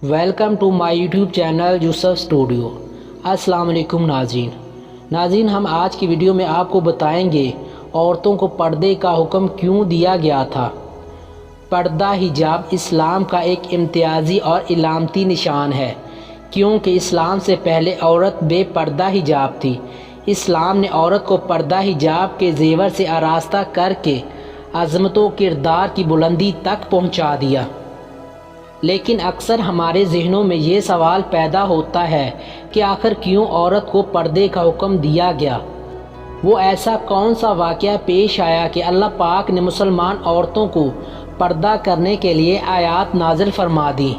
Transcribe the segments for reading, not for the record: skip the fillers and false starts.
Welcome to my YouTube channel Yusuf studio. السلام علیکم ناظرین، ہم آج کی ویڈیو میں آپ کو بتائیں گے عورتوں کو پردے کا حکم کیوں دیا گیا تھا۔ پردہ حجاب اسلام کا ایک امتیازی اور علامتی نشان ہے، کیونکہ اسلام سے پہلے عورت بے پردہ حجاب تھی۔ اسلام نے عورت کو پردہ حجاب کے زیور سے آراستہ کر کے عظمت و کردار کی بلندی تک پہنچا دیا۔ لیکن اکثر ہمارے ذہنوں میں یہ سوال پیدا ہوتا ہے کہ آخر کیوں عورت کو پردے کا حکم دیا گیا؟ وہ ایسا کون سا واقعہ پیش آیا کہ اللہ پاک نے مسلمان عورتوں کو پردہ کرنے کے لیے آیات نازل فرما دی؟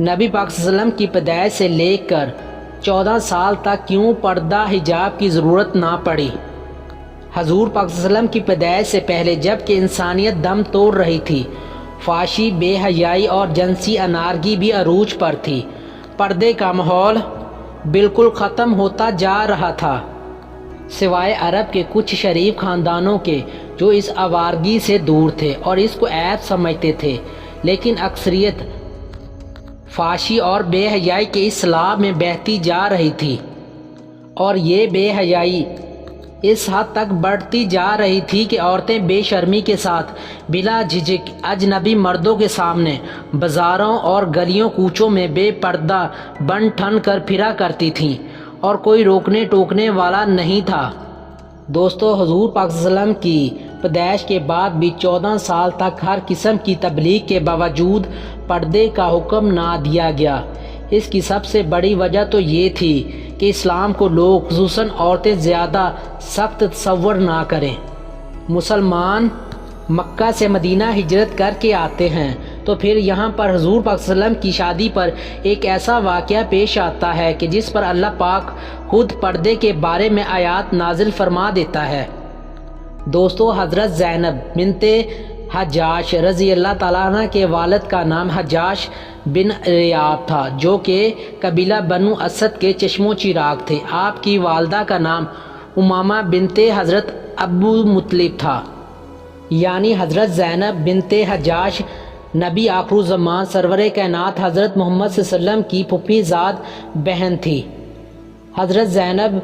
نبی پاک صلی اللہ علیہ وسلم کی پیدائش سے لے کر 14 سال تک کیوں پردہ حجاب کی ضرورت نہ پڑی؟ حضور پاک صلی اللہ علیہ وسلم کی پیدائش سے پہلے جب کہ انسانیت دم توڑ رہی تھی، فحاشی، بے حیائی اور جنسی انارگی بھی عروج پر تھی، پردے کا ماحول بالکل ختم ہوتا جا رہا تھا، سوائے عرب کے کچھ شریف خاندانوں کے جو اس آوارگی سے دور تھے اور اس کو عیب سمجھتے تھے۔ لیکن اکثریت فحاشی اور بے حیائی کے اصلاح میں بہتی جا رہی تھی، اور یہ بے حیائی اس حد تک بڑھتی جا رہی تھی کہ عورتیں بے شرمی کے ساتھ بلا جھجک اجنبی مردوں کے سامنے بازاروں اور گلیوں کوچوں میں بے پردہ بن ٹھن کر پھرا کرتی تھیں، اور کوئی روکنے ٹوکنے والا نہیں تھا۔ دوستو، حضور پاک صلی اللہ علیہ وسلم کی پیدائش کے بعد بھی 14 سال تک ہر قسم کی تبلیغ کے باوجود پردے کا حکم نہ دیا گیا۔ اس کی سب سے بڑی وجہ تو یہ تھی کہ اسلام کو لوگ، خصوصاً عورتیں، زیادہ سخت تصور نہ کریں۔ مسلمان مکہ سے مدینہ ہجرت کر کے آتے ہیں تو پھر یہاں پر حضور پاک صلی اللہ علیہ وسلم کی شادی پر ایک ایسا واقعہ پیش آتا ہے کہ جس پر اللہ پاک خود پردے کے بارے میں آیات نازل فرما دیتا ہے۔ دوستو، حضرت زینب بنت حجاش رضی اللہ تعالیٰ عنہ کے والد کا نام حجاش بن ریاب تھا، جو کہ قبیلہ بنو اسد کے چشم و چراغ تھے۔ آپ کی والدہ کا نام امامہ بنت حضرت ابو مطلب تھا، یعنی حضرت زینب بنت حجاش نبی آخر الزمان سرور کائنات حضرت محمد صلی اللہ علیہ وسلم کی پھوپھی زاد بہن تھی۔ حضرت زینب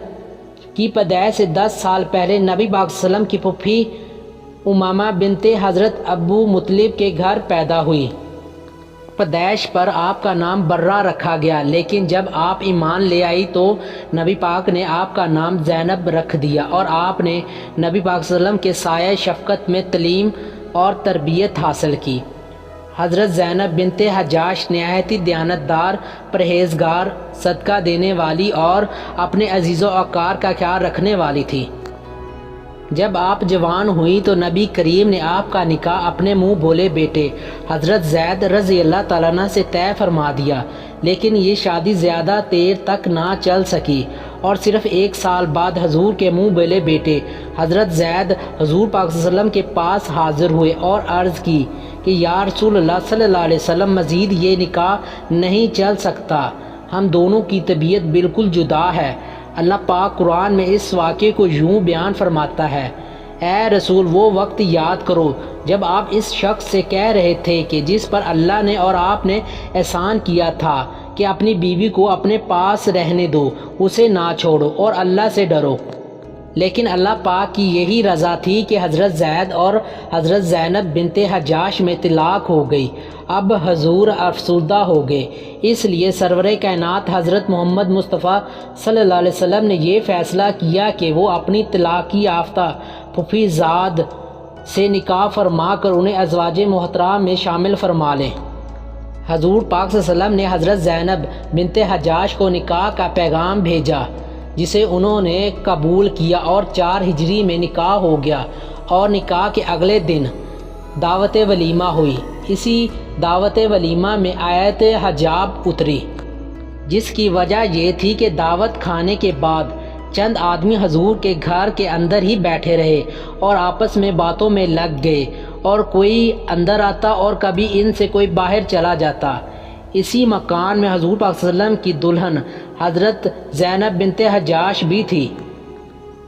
کی پیدائش سے 10 سال پہلے نبی پاک صلی اللہ علیہ وسلم کی پھوپھی امامہ بنت حضرت ابو مطلب کے گھر پیدا ہوئی۔ پیدائش پر آپ کا نام برہ رکھا گیا، لیکن جب آپ ایمان لے آئی تو نبی پاک نے آپ کا نام زینب رکھ دیا، اور آپ نے نبی پاک صلی اللہ علیہ وسلم کے سایہ شفقت میں تعلیم اور تربیت حاصل کی۔ حضرت زینب بنت حجاش نہایت ہی دیانتدار، پرہیزگار، صدقہ دینے والی اور اپنے عزیز و اقار کا خیال رکھنے والی تھی۔ جب آپ جوان ہوئی تو نبی کریم نے آپ کا نکاح اپنے منہ بولے بیٹے حضرت زید رضی اللہ تعالیٰ عنہ سے طے فرما دیا، لیکن یہ شادی زیادہ دیر تک نہ چل سکی، اور صرف 1 سال بعد حضور کے منہ بولے بیٹے حضرت زید حضور پاک صلی اللہ علیہ وسلم کے پاس حاضر ہوئے اور عرض کی کہ یا رسول اللہ صلی اللہ علیہ وسلم، مزید یہ نکاح نہیں چل سکتا، ہم دونوں کی طبیعت بالکل جدا ہے۔ اللہ پاک قرآن میں اس واقعے کو یوں بیان فرماتا ہے: اے رسول، وہ وقت یاد کرو جب آپ اس شخص سے کہہ رہے تھے کہ جس پر اللہ نے اور آپ نے احسان کیا تھا کہ اپنی بیوی کو اپنے پاس رہنے دو، اسے نہ چھوڑو اور اللہ سے ڈرو۔ لیکن اللہ پاک کی یہی رضا تھی کہ حضرت زید اور حضرت زینب بنت حجاش میں طلاق ہو گئی۔ اب حضور افسردہ ہو گئے، اس لیے سرور کائنات حضرت محمد مصطفیٰ صلی اللہ علیہ وسلم نے یہ فیصلہ کیا کہ وہ اپنی طلاق یافتہ پھوپھی زاد سے نکاح فرما کر انہیں ازواج محترم میں شامل فرما لیں۔ حضور پاک صلی اللہ علیہ وسلم نے حضرت زینب بنت حجاش کو نکاح کا پیغام بھیجا، جسے انہوں نے قبول کیا، اور 4 ہجری میں نکاح ہو گیا، اور نکاح کے اگلے دن دعوت ولیمہ ہوئی۔ اسی دعوت ولیمہ میں آیت حجاب اتری، جس کی وجہ یہ تھی کہ دعوت کھانے کے بعد چند آدمی حضور کے گھر کے اندر ہی بیٹھے رہے اور آپس میں باتوں میں لگ گئے، اور کوئی اندر آتا اور کبھی ان سے کوئی باہر چلا جاتا۔ اسی مکان میں حضور پاک صلی اللہ علیہ وسلم کی دلہن حضرت زینب بنت حجاش بھی تھی۔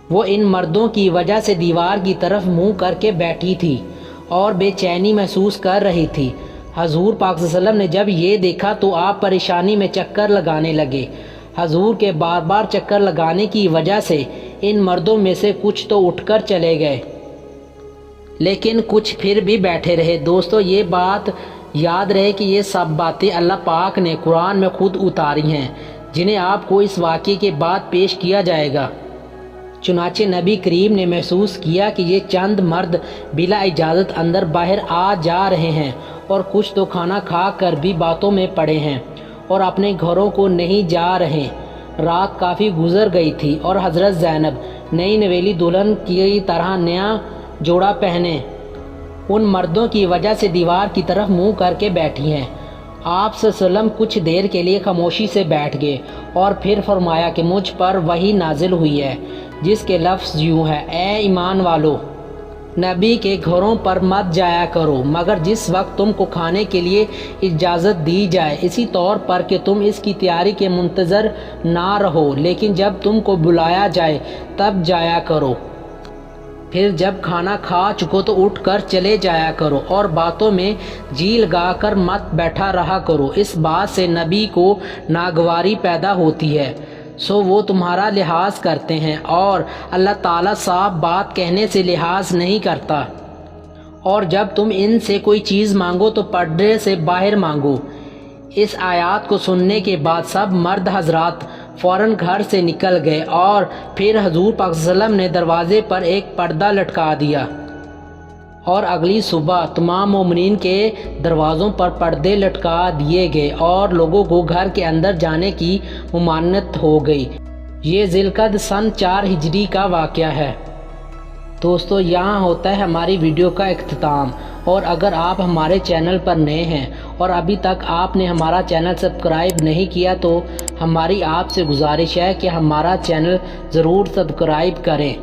وہ ان مردوں کی وجہ سے دیوار کی طرف منہ کر کے بیٹھی تھی اور بے چینی محسوس کر رہی تھی۔ حضور پاک صلی اللہ علیہ وسلم نے جب یہ دیکھا تو آپ پریشانی میں چکر لگانے لگے۔ حضور کے بار بار چکر لگانے کی وجہ سے ان مردوں میں سے کچھ تو اٹھ کر چلے گئے، لیکن کچھ پھر بھی بیٹھے رہے۔ دوستو، یہ بات یاد رہے کہ یہ سب باتیں اللہ پاک نے قرآن میں خود اتاری ہیں، جنہیں آپ کو اس واقعے کے بعد پیش کیا جائے گا۔ چنانچہ نبی کریم نے محسوس کیا کہ یہ چند مرد بلا اجازت اندر باہر آ جا رہے ہیں، اور کچھ تو کھانا کھا کر بھی باتوں میں پڑے ہیں اور اپنے گھروں کو نہیں جا رہے۔ رات کافی گزر گئی تھی اور حضرت زینب نئی نویلی دلہن کی طرح نیا جوڑا پہنے ان مردوں کی وجہ سے دیوار کی طرف منہ کر کے بیٹھی ہیں۔ آپ صلی اللہ علیہ وسلم کچھ دیر کے لیے خاموشی سے بیٹھ گئے اور پھر فرمایا کہ مجھ پر وحی نازل ہوئی ہے، جس کے لفظ یوں ہے: اے ایمان والو، نبی کے گھروں پر مت جایا کرو مگر جس وقت تم کو کھانے کے لیے اجازت دی جائے، اسی طور پر کہ تم اس کی تیاری کے منتظر نہ رہو، لیکن جب تم کو بلایا جائے تب جایا کرو۔ پھر جب کھانا کھا چکو تو اٹھ کر چلے جایا کرو اور باتوں میں جی لگا کر مت بیٹھا رہا کرو۔ اس بات سے نبی کو ناگواری پیدا ہوتی ہے، سو وہ تمہارا لحاظ کرتے ہیں، اور اللہ تعالیٰ صاف بات کہنے سے لحاظ نہیں کرتا۔ اور جب تم ان سے کوئی چیز مانگو تو پردے سے باہر مانگو۔ اس آیات کو سننے کے بعد سب مرد حضرات فوراً گھر سے نکل گئے، اور پھر حضور پاک صلی اللہ علیہ وسلم نے دروازے پر ایک پردہ لٹکا دیا، اور اگلی صبح تمام مومنین کے دروازوں پر پردے لٹکا دیے گئے اور لوگوں کو گھر کے اندر جانے کی ممانعت ہو گئی۔ یہ ذی القعدہ سن 4 ہجری کا واقعہ ہے۔ دوستو، یہاں ہوتا ہے ہماری ویڈیو کا اختتام، اور اگر آپ ہمارے چینل پر نئے ہیں اور ابھی تک آپ نے ہمارا چینل سبسکرائب نہیں کیا تو ہماری آپ سے گزارش ہے کہ ہمارا چینل ضرور سبسکرائب کریں۔